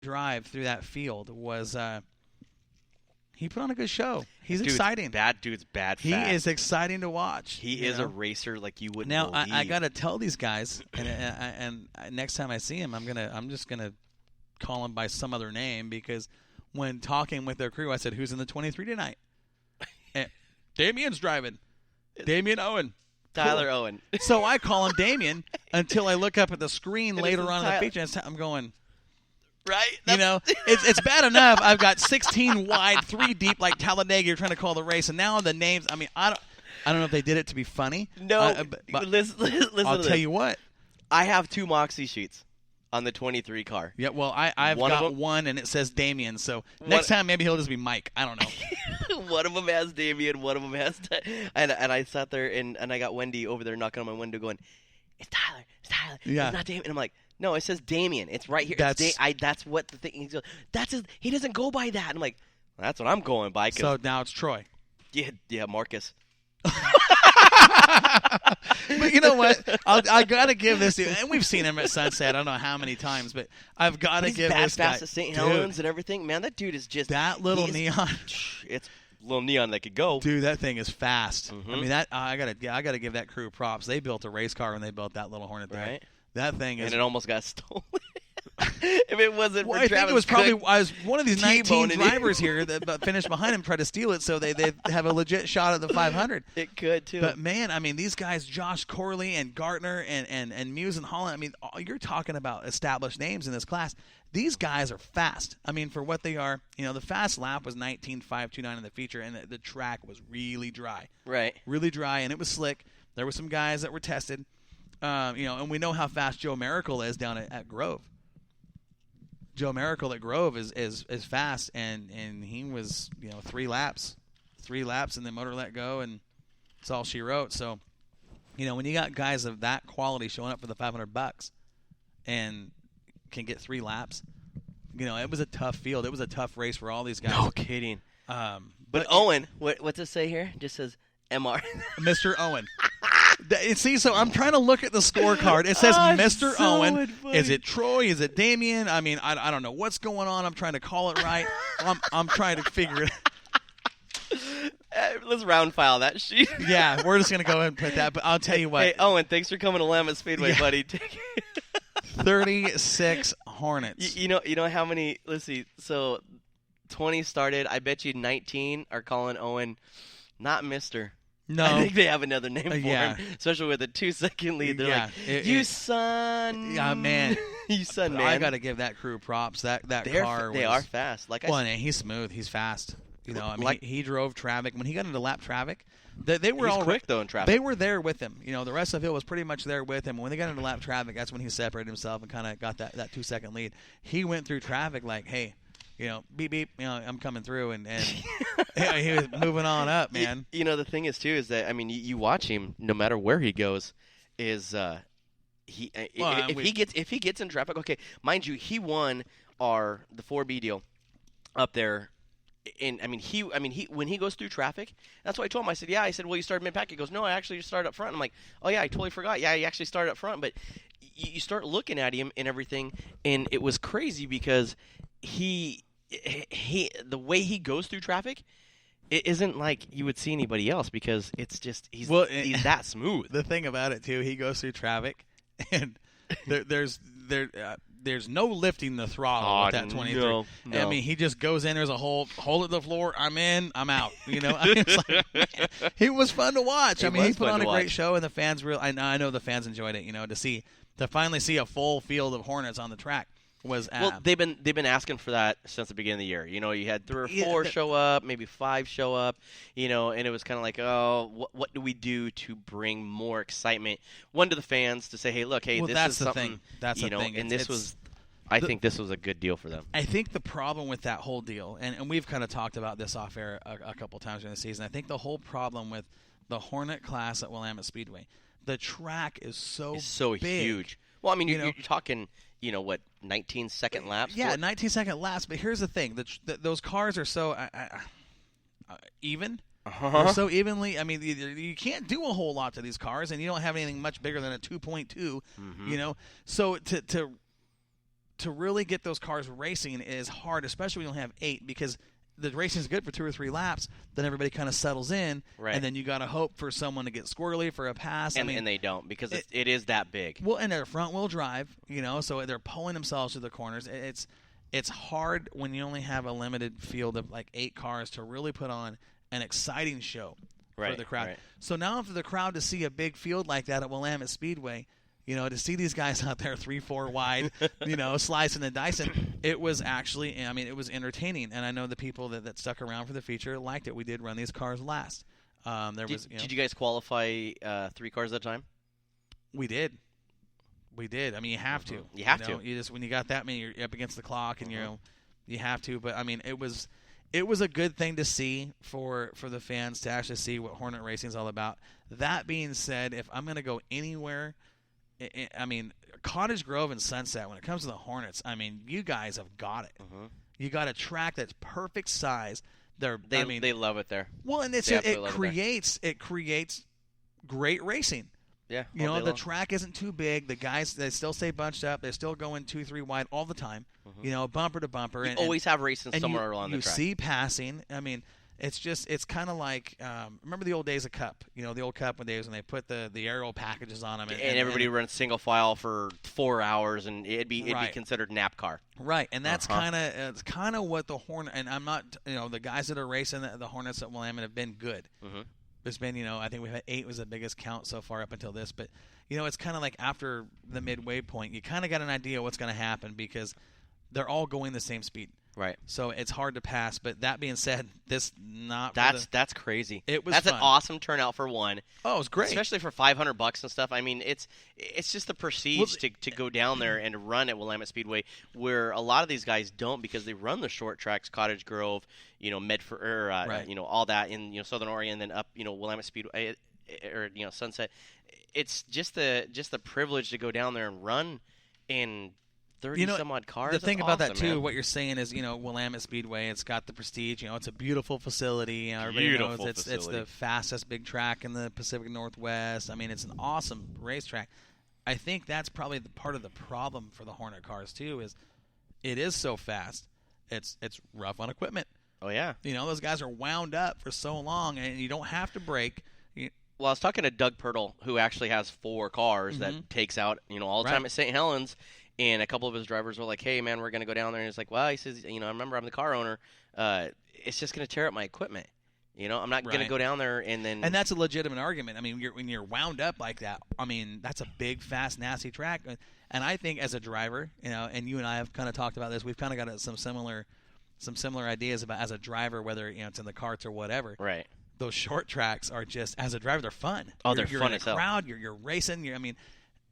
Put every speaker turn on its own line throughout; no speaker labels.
drive through that field was he put on a good show. He's
Dude's
exciting.
That dude's bad
He
fast.
is exciting to watch.
He is a racer like you wouldn't
Now
believe.
I got to tell these guys, and next time I see him, I'm just gonna call him by some other name, because when talking with their crew, I said, "Who's in the 23 tonight?" And Damien's driving. Damian Owen.
Tyler
Cool.
Owen.
So I call him Damien until I look up at the screen
And
later
it's
on in the
Tyler.
feature, and I'm going,
Right?
you know, it's bad enough I've got 16 wide, 3 deep like Talladega. You're trying to call the race, and now the names. I mean, I don't know if they did it to be funny.
No.
But
listen
I'll
to
tell
this.
you what.
I have 2 Moxie sheets on the 23 car.
Yeah, well, I've
One of
got
them-
one, and it says Damien. So next time, maybe he'll just be Mike. I don't know.
One of them has Damien, one of them has and I sat there and I got Wendy over there knocking on my window going, it's Tyler,
Yeah.
it's not Damien. And I'm like, no, it says Damien. It's right here.
That's-
That's what the thing. He's that's his, he doesn't go by that. I'm like, well, that's what I'm going by. 'Cause
So now it's Troy.
yeah, Marcus.
But you know what? I got to give this dude, and we've seen him at Sunset. I don't know how many times, but I've got to
He's
give
bad
this guy.
fast at St.
Dude,
Helens and everything. Man, that dude is just
that little
he's-
neon.
It's a little neon that could go.
Dude, that thing is fast.
Mhm.
I mean, that I gotta give that crew props. They built a race car when they built that little Hornet there.
Right.
That thing is.
And it almost got stolen. If it wasn't
Well,
for
I
Travis
think it was probably
Cook,
I was one of these 19
T-boning it.
drivers here that finished behind him, tried to steal it, so they have a legit shot at the 500.
it could too.
But man, I mean, these guys, Josh Corley and Gartner and Muse and Holland. I mean, you're talking about established names in this class. These guys are fast. I mean, for what they are, you know, the fast lap was 19.529 in the feature, and the track was really dry,
right.
really dry, and it was slick. There were some guys that were tested, you know, and we know how fast Joe Miracle is down at Grove. Joe Miracle at Grove is fast, and he was, you know, 3 laps, and the motor let go, and that's all she wrote. So, you know, when you got guys of that quality showing up for the $500 and can get 3 laps, you know, it was a tough field. It was a tough race for all these guys.
No kidding.
But
Owen, what's it say here? It just says MR.
Mr. Owen. See, so I'm trying to look at the scorecard. It says Mr.
so
Owen.
funny.
Is it Troy? Is it Damien? I mean, I don't know what's going on. I'm trying to call it right. I'm trying to figure it.
Let's round file that sheet.
Yeah, we're just gonna go ahead and put that. But I'll tell you what.
Hey, Owen, thanks for coming to Lamont Speedway,
Yeah.
buddy.
36 Hornets.
You know how many? Let's see. So 20 started. I bet you 19 are calling Owen not Mister.
No.
I think they have another name for
yeah.
him, especially with a 2-second lead. They're
Yeah,
like, "You son,
Yeah, man.
you son, man."
I got to give that crew props. That car.
They
was,
are fast. Like
Well,
I
and he's smooth. He's fast. You know, I mean,
Like-
he drove traffic when he got into lap traffic. They were
he's
all
quick though in traffic.
They were there with him. You know, the rest of the field was pretty much there with him. When they got into lap traffic, that's when he separated himself and kind of got that 2-second lead. He went through traffic like, hey, you know, beep, beep, you know, I'm coming through. And he was moving on up, man.
You know, the thing is, too, is that, I mean, you watch him, no matter where he goes, is if he gets in traffic, okay, mind you, he won the 4B deal up there. And when he goes through traffic, that's what I told him. I said, yeah. I said, well, you started mid-pack. He goes, no, I actually just started up front. I'm like, oh yeah, I totally forgot. Yeah, he actually started up front. But you start looking at him and everything, and it was crazy because the way he goes through traffic, it isn't like you would see anybody else because it's just he's that smooth.
The thing about it too, he goes through traffic, and there's no lifting the throttle with that 23.
No.
I mean, he just goes in. There's a hole at the floor. I'm in. I'm out. You know, I mean, it's like, man, it was fun to watch. I mean, he put on a great show, and the fans I know the fans enjoyed it. You know, to finally see a full field of Hornets on the track was.
Well, they've been asking for that since the beginning of the year. You know, you had 3 or 4 show up, maybe 5 show up. You know, and it was kind of like, oh, what do we do to bring more excitement? One to the fans to say, hey, look, hey, this
that's
is
the
something.
thing. That's
you
the
know,
thing.
And I think this was a good deal for them.
I think the problem with that whole deal, and we've kind of talked about this off air a couple times during the season. I think the whole problem with the Hornet class at Willamette Speedway, the track is so big.
Huge. Well, I mean,
you're
talking, 19-second laps?
Yeah, 19-second laps. But here's the thing: those cars are so even.
Uh-huh.
They're so evenly. I mean, you can't do a whole lot to these cars, and you don't have anything much bigger than a 2.2.
Mm-hmm.
You know, so to to really get those cars racing is hard, especially when you only have 8, because the racing is good for 2 or 3 laps. Then everybody kind of settles in,
Right.
and then you got to hope for someone to get squirrely for a pass.
And they don't, because it is that big.
Well, and they're front-wheel drive, so they're pulling themselves through the corners. It's hard when you only have a limited field of like 8 cars to really put on an exciting show for the crowd.
Right.
So now for the crowd to see a big field like that at Willamette Speedway, to see these guys out there 3-4 wide, slicing and dicing, it was actually, it was entertaining. And I know the people that stuck around for the feature liked it. We did run these cars last.
Did you guys qualify 3 cars at a time?
We did. You have to.
You have to.
You just, when you got that many, you're up against the clock, and you have to. But it was a good thing to see for the fans to actually see what Hornet Racing is all about. That being said, if I'm going to go anywhere, Cottage Grove and Sunset, when it comes to the Hornets, you guys have got it. You got a track that's perfect size.
They love it there.
Well, and it creates great racing.
Yeah.
The track isn't too big. The guys, they still stay bunched up. They're still going 2-3 wide all the time. Bumper to bumper.
You always have racing somewhere along the track.
You see passing. It's kind of like, remember the old days of Cup? The old Cup days when they put the aerial packages on them.
And everybody runs single file for 4 hours, and it'd be considered nap car.
Right, and that's kind of what the Hornet. And I'm not, the guys that are racing the Hornets at Willamette have been good. There's been, I think we've had 8 was the biggest count so far up until this. But, it's kind of like after the midway point, you kind of got an idea what's going to happen because they're all going the same speed.
Right.
So it's hard to pass. But that being said, that's
crazy.
It was
That's
fun.
An awesome turnout for one.
Oh, it was great.
Especially for $500 and stuff. It's just the prestige to go down there and run at Willamette Speedway, where a lot of these guys don't because they run the short tracks, Cottage Grove, Medford, all that in Southern Oregon, then up Willamette Speedway or Sunset. It's just the privilege to go down there and run in 30 some odd cars.
The thing about that too,
man.
what you're saying is, Willamette Speedway, it's got the prestige. It's a beautiful facility. Everybody
Beautiful
knows it's the fastest big track in the Pacific Northwest. It's an awesome racetrack. I think that's probably part of the problem for the Hornet cars too. Is it is so fast. It's rough on equipment.
Oh yeah.
Those guys are wound up for so long, and you don't have to brake.
Well, I was talking to Doug Pirtle, who actually has 4 cars that takes out all the time at St. Helens. And a couple of his drivers were like, "Hey, man, we're going to go down there." And he's like, "Well," he says, "I remember I'm the car owner. It's just going to tear up my equipment. I'm not going to go down there and then."
And that's a legitimate argument. when you're wound up like that, that's a big, fast, nasty track. And I think as a driver, and you and I have kind of talked about this. We've kind of got some similar ideas about as a driver, whether it's in the karts or whatever.
Right.
Those short tracks are just, as a driver, they're fun.
Oh, they're
you're
fun
in
as
a
hell.
crowd. You're racing.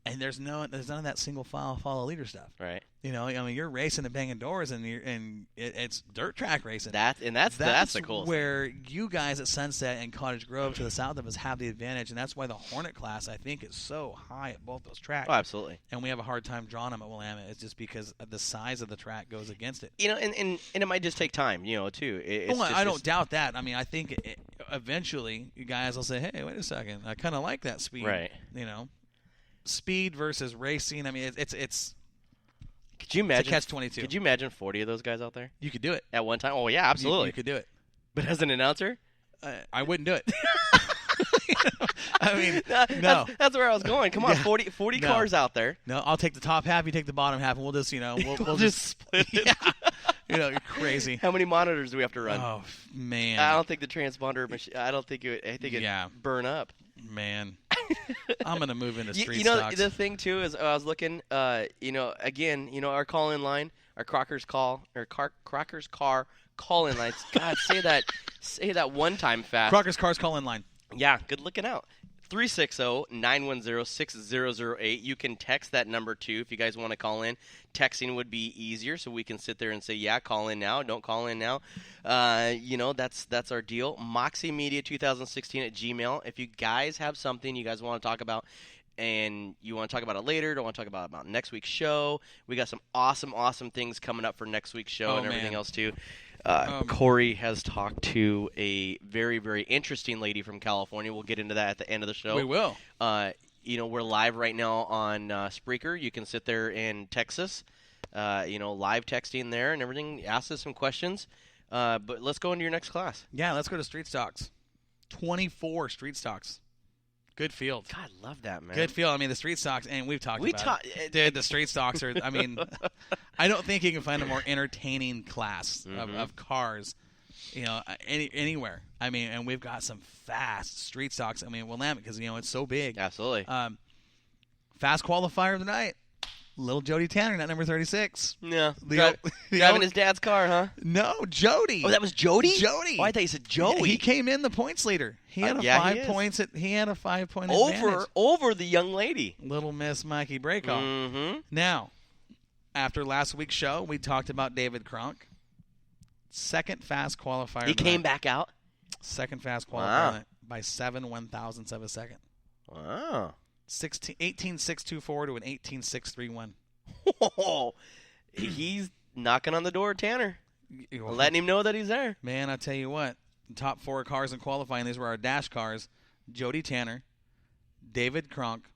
And there's none of that single file follow leader stuff.
Right.
You're racing and banging doors, and it's dirt track racing.
That's the coolest.
Where you guys at Sunset and Cottage Grove to the south of us have the advantage, and that's why the Hornet class I think is so high at both those tracks.
Oh, absolutely.
And we have a hard time drawing them at Willamette. It's just because the size of the track goes against it.
And it might just take time, too.
I don't doubt that. I think eventually you guys will say, "Hey, wait a second, I kind of like that speed."
Right.
Speed versus racing. It's.
Could you imagine?
Catch-22.
Could you imagine 40 of those guys out there?
You could do it
At one time? Oh yeah, absolutely.
You could do it.
But as an announcer,
I wouldn't do it.
no. That's where I was going. Come on,
Yeah.
40 cars out there.
No, I'll take the top half. You take the bottom half, and we'll just we'll
just split it.
Yeah. You're crazy.
How many monitors do we have to run?
Oh man.
I don't think the transponder machine. I don't think it. I think it burn up.
Man, I'm gonna move into street
You know,
stocks.
the thing too is I was looking. Again, our call-in line, our Crocker's car call-in lines. God, say that one time fast.
Crocker's Cars call-in line.
Yeah, good looking out. 360-910-6008. You can text that number too if you guys want to call in. Texting would be easier, so we can sit there and say, yeah, call in now, don't call in now. That's our deal. MoxieMedia2016 @gmail. If you guys have something you guys want to talk about and you want to talk about it later, don't want to talk about next week's show, we got some awesome things coming up for next week's show and everything else too. Corey has talked to a very, very interesting lady from California. We'll get into that at the end of the show.
We will.
We're live right now on Spreaker. You can sit there and text us. live texting there and everything. Asked us some questions. But let's go into your next class.
Yeah, let's go to street stocks. 24 street stocks. Good field.
God, love that, man.
Good field. I mean, the street stocks, and we've talked about it. Dude, the street stocks are, I mean, I don't think you can find a more entertaining class of cars, anywhere. I mean, and we've got some fast street stocks. I mean, Willamette, because, it's so big.
Absolutely.
Fast qualifier of the night. Little Jody Tanner, not number 36.
Yeah. Driving his dad's car, huh?
No, Jody.
Oh, that was Jody?
Jody.
Oh, I thought you said Joey.
Yeah, he came in the points leader. He had a 5 points. He had a 5-point advantage.
Over the young lady.
Little Miss Mikey Breakoff.
Mm-hmm.
Now, after last week's show, we talked about David Kronk. Second fast qualifier.
He came back out?
Second fast qualifier by 7/1,000ths of a second.
Wow.
18.624 to an 18.631.
Oh, he's knocking on the door of Tanner. Letting him know that he's there.
Man, I tell you what. The top 4 cars in qualifying, these were our dash cars. Jody Tanner, David Kronk,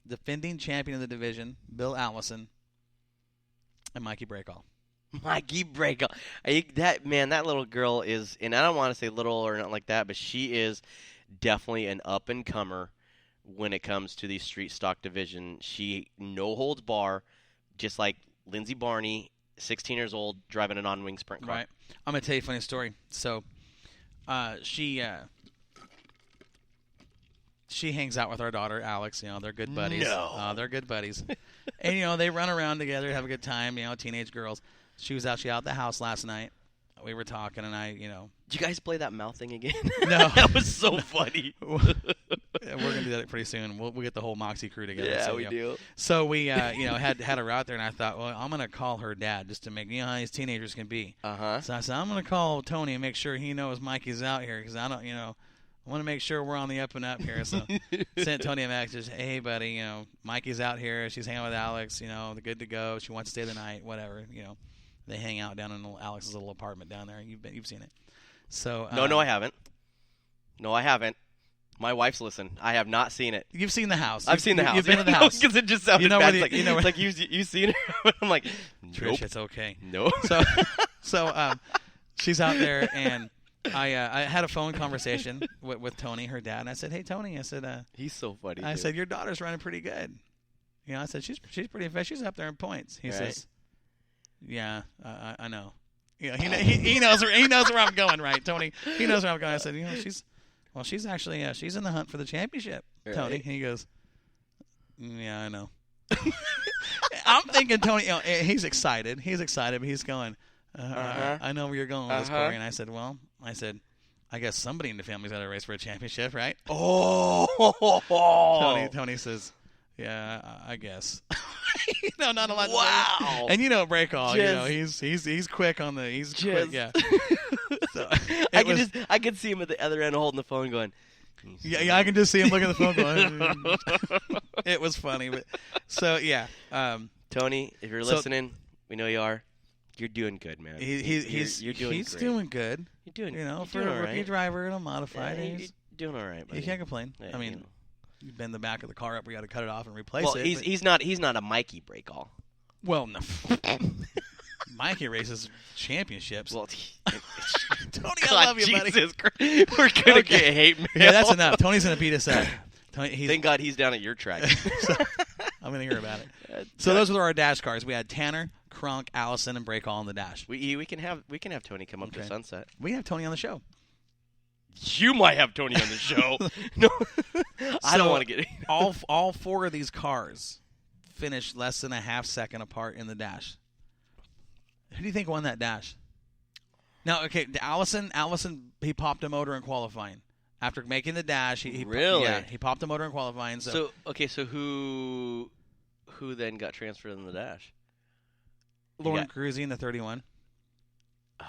defending champion of the division, Bill Allison, and Mikey Breakoff.
Mikey Breakoff. That little girl is, and I don't want to say little or not like that, but she is definitely an up-and-comer when it comes to the street stock division. She no holds bar, just like Lindsey Barney, 16 years old, driving a non-wing sprint car.
Right. I'm going to tell you a funny story. So she hangs out with our daughter, Alex. They're good buddies.
No.
They're good buddies. And, they run around together, have a good time, teenage girls. She was actually out at the house last night. We were talking, and
Did you guys play that mouth thing again?
No.
That was so funny.
We're going to do that pretty soon. We'll get the whole Moxie crew together.
Yeah,
so,
we do.
So we, had her out there, and I thought, well, I'm going to call her dad just to make, how these teenagers can be.
Uh-huh.
So I said, I'm going to call Tony and make sure he knows Mikey's out here, because I don't, I want to make sure we're on the up and up here. So sent Tony a message, hey, buddy, Mikey's out here. She's hanging with Alex. They're good to go. She wants to stay the night, whatever, They hang out down in Alex's little apartment down there. You've seen it. So
No, I haven't. No, I haven't. My wife's listened. I have not seen it.
You've seen the house.
I've seen the house.
You've been to the house.
Because it just sounded bad. It's like you seen it. I'm like, nope.
Trish, it's okay.
No.
So she's out there, and I had a phone conversation with Tony, her dad, and I said, hey, Tony, I said,
he's so funny.
I said, your daughter's running pretty good. I said, she's pretty fast. She's up there in points. He says, yeah, I know. He knows where I'm going, right, Tony? He knows where I'm going. I said, she's actually she's in the hunt for the championship, Tony. And he goes, yeah, I know. I'm thinking Tony, he's excited. But he's going, I know where you're going with this, Corey. And I said, I guess somebody in the family's got to race for a championship, right?
Oh,
Tony says, yeah, I guess. Not a lot.
Wow.
And Breakoff, he's quick on the. He's quick, yeah. So,
I could see him at the other end holding the phone, going.
Yeah, I can just see him looking at the phone, going. It was funny, but so yeah.
Tony, if you're listening, we know you are. You're doing good, man.
You're doing
great.
doing good.
You're doing.
For a rookie driver in a modified.
You're doing all right, buddy.
You can't complain.
Yeah,
I mean. You bend the back of the car up, we got to cut it off and replace
it.
Well,
he's not a Mikey Breakoff.
Well, no. Mikey races championships.
Well,
Tony, I love you, buddy.
Jesus Christ. We're gonna get hate mail.
Yeah, that's enough. Tony's gonna beat us up.
Thank God he's down at your track.
So, I'm gonna hear about it. So those were our dash cars. We had Tanner, Kronk, Allison, and Breakoff on the dash.
We can have Tony come up to Sunset.
We have Tony on the show.
You might have Tony on the show. No, I don't want to get
all 4 of these cars finished less than a half second apart in the dash. Who do you think won that dash? Now, okay, Allison, he popped a motor in qualifying after making the dash. He
really?
Yeah, he popped a motor in qualifying. So
who then got transferred in the dash?
Lauren Cruzy in the 31.
Oh.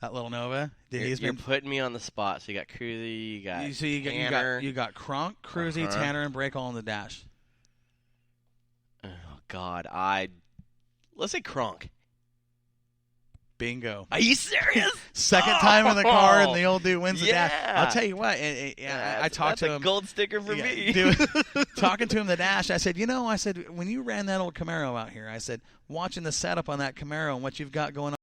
That little Nova.
You're putting me on the spot. So you got Cruzy,
you got Kronk, Cruzy, Tanner, and Breakoff on the dash.
Oh God, let's say Kronk.
Bingo.
Are you serious?
Second time in the car, and the old dude wins the dash.
Yeah.
I'll tell you what. I talked to him.
That's a gold sticker for
Yeah,
me.
dude, talking to him the dash, I said, when you ran that old Camaro out here, I said, watching the setup on that Camaro and what you've got going on.